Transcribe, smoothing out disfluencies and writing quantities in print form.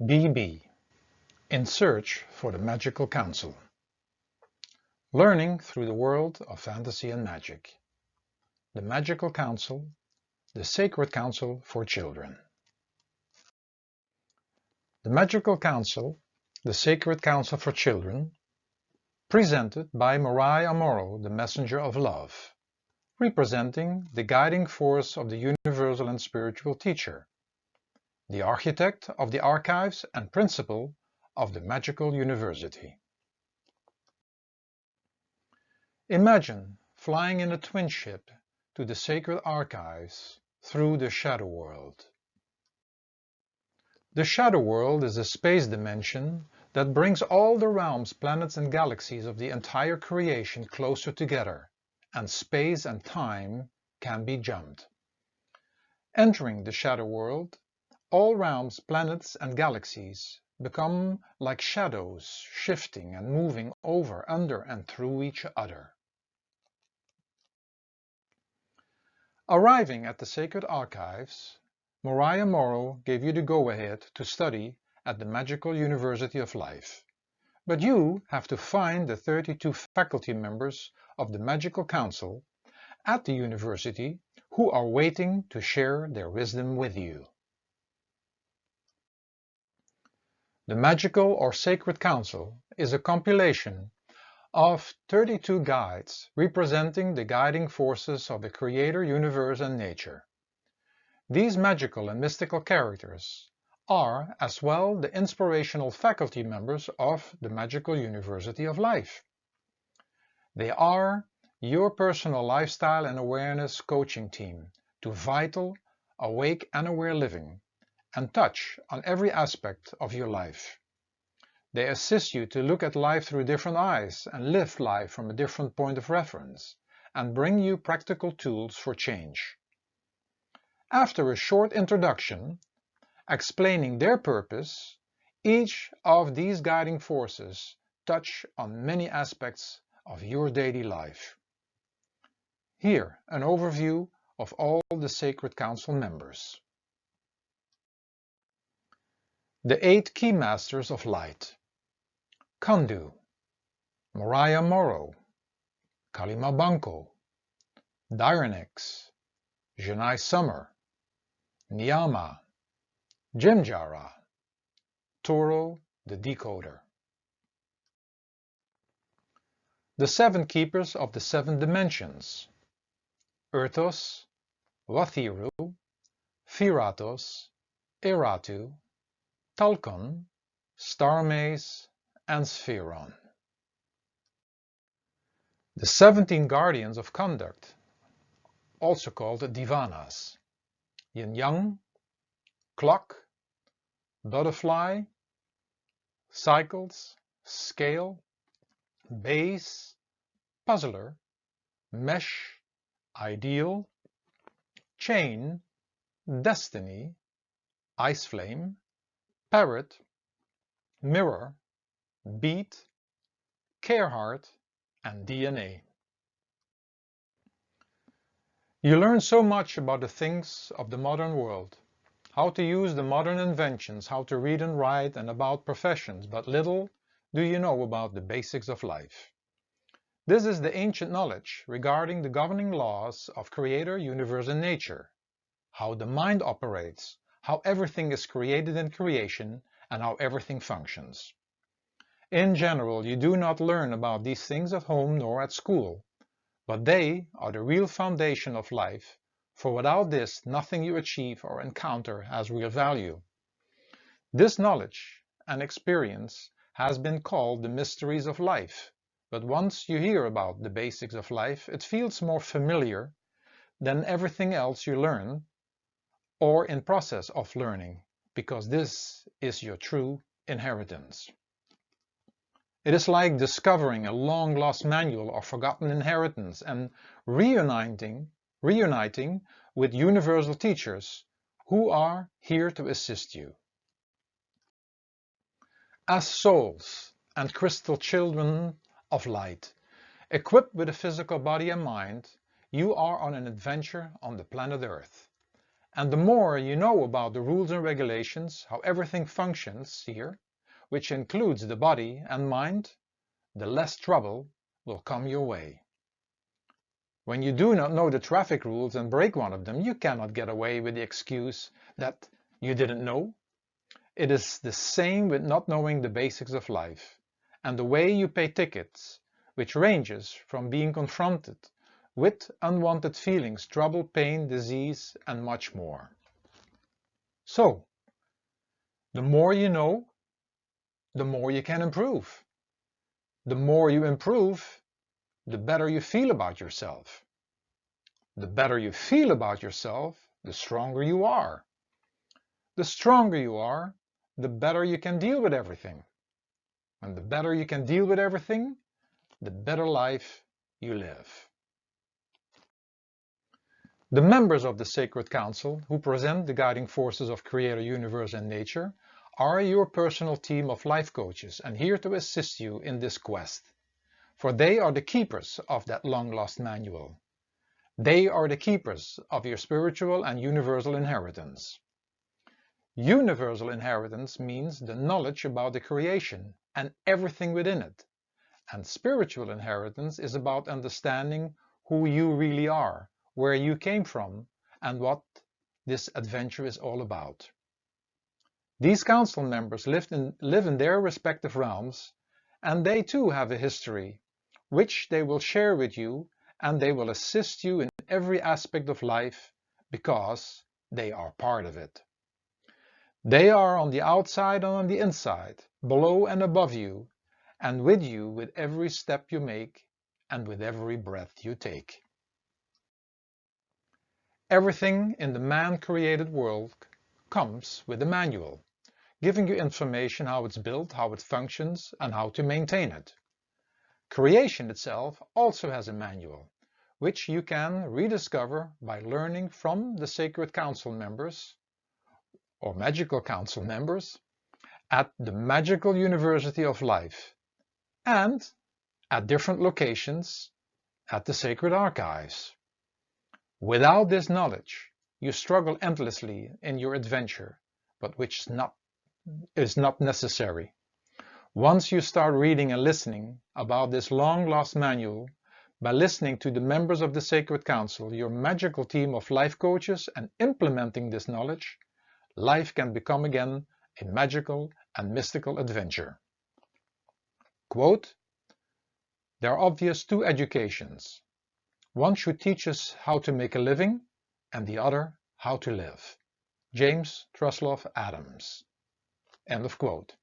BB. In Search for the Magical Council. Learning through the world of fantasy and magic. The Magical Council, the Sacred Council for Children. The Magical Council, the Sacred Council for Children, presented by Morai Amoro, the Messenger of Love, representing the guiding force of the universal and spiritual teacher, the architect of the archives and principal of the Magical University. Imagine flying in a twin ship to the sacred archives through the Shadow World. The Shadow World is a space dimension that brings all the realms, planets and galaxies of the entire creation closer together, and space and time can be jumped. Entering the Shadow World, all realms, planets and galaxies become like shadows, shifting and moving over, under and through each other. Arriving at the Sacred Archives, Morai Amoro gave you the go-ahead to study at the Magical University of Life. But you have to find the 32 faculty members of the Magical Council at the university who are waiting to share their wisdom with you. The Magical or Sacred Council is a compilation of 32 guides representing the guiding forces of the Creator, universe and nature. These magical and mystical characters are as well the inspirational faculty members of the Magical University of Life. They are your personal lifestyle and awareness coaching team to vital, awake and aware living and touch on every aspect of your life. They assist you to look at life through different eyes and live life from a different point of reference and bring you practical tools for change. After a short introduction explaining their purpose, each of these guiding forces touch on many aspects of your daily life. Here, an overview of all the Sacred Council members. The 8 Key Masters of Light. Kandu, Morai Amoro, Kalima Banco, Dyrenex, Janai Summer, Niyama, Jimjara, Toro the Decoder. The 7 Keepers of the 7 Dimensions. Erthos, Wathiru, Firatos, Eratu, Talcon, Starmaze, and Spheron. The 17 Guardians of Conduct, also called Divanas. Yin-Yang, Clock, Butterfly, Cycles, Scale, Base, Puzzler, Mesh, Ideal, Chain, Destiny, Ice Flame, Parrot, Mirror, Beat, Careheart, and DNA. You learn so much about the things of the modern world, how to use the modern inventions, how to read and write, and about professions, but little do you know about the basics of life. This is the ancient knowledge regarding the governing laws of Creator, universe, and nature, how the mind operates, how everything is created in creation, and how everything functions. In general, you do not learn about these things at home nor at school, but they are the real foundation of life, for without this, nothing you achieve or encounter has real value. This knowledge and experience has been called the mysteries of life, but once you hear about the basics of life, it feels more familiar than everything else you learn or in process of learning, because this is your true inheritance. It is like discovering a long-lost manual or forgotten inheritance and reuniting with universal teachers who are here to assist you. As souls and crystal children of light, equipped with a physical body and mind, you are on an adventure on the planet Earth. And the more you know about the rules and regulations, how everything functions here, which includes the body and mind, the less trouble will come your way. When you do not know the traffic rules and break one of them, you cannot get away with the excuse that you didn't know. It is the same with not knowing the basics of life and the way you pay tickets, which ranges from being confronted with unwanted feelings, trouble, pain, disease, and much more. So, the more you know, the more you can improve. The more you improve, the better you feel about yourself. The better you feel about yourself, the stronger you are. The stronger you are, the better you can deal with everything. And the better you can deal with everything, the better life you live. The members of the Sacred Council, who present the guiding forces of Creator, Universe and Nature, are your personal team of life coaches and here to assist you in this quest. For they are the keepers of that long-lost manual. They are the keepers of your spiritual and universal inheritance. Universal inheritance means the knowledge about the creation and everything within it. And spiritual inheritance is about understanding who you really are, where you came from, and what this adventure is all about. These council members live in their respective realms, and they too have a history, which they will share with you, and they will assist you in every aspect of life because they are part of it. They are on the outside and on the inside, below and above you, and with you with every step you make and with every breath you take. Everything in the man-created world comes with a manual, giving you information how it's built, how it functions, and how to maintain it. Creation itself also has a manual, which you can rediscover by learning from the Sacred Council members or Magical Council members at the Magical University of Life and at different locations at the Sacred Archives. Without this knowledge, you struggle endlessly in your adventure, but which is not necessary. Once you start reading and listening about this long-lost manual, by listening to the members of the Sacred Council, your magical team of life coaches, and implementing this knowledge, life can become again a magical and mystical adventure. Quote, "There are obvious two educations. One should teach us how to make a living, and the other how to live." James Truslow Adams. End of quote.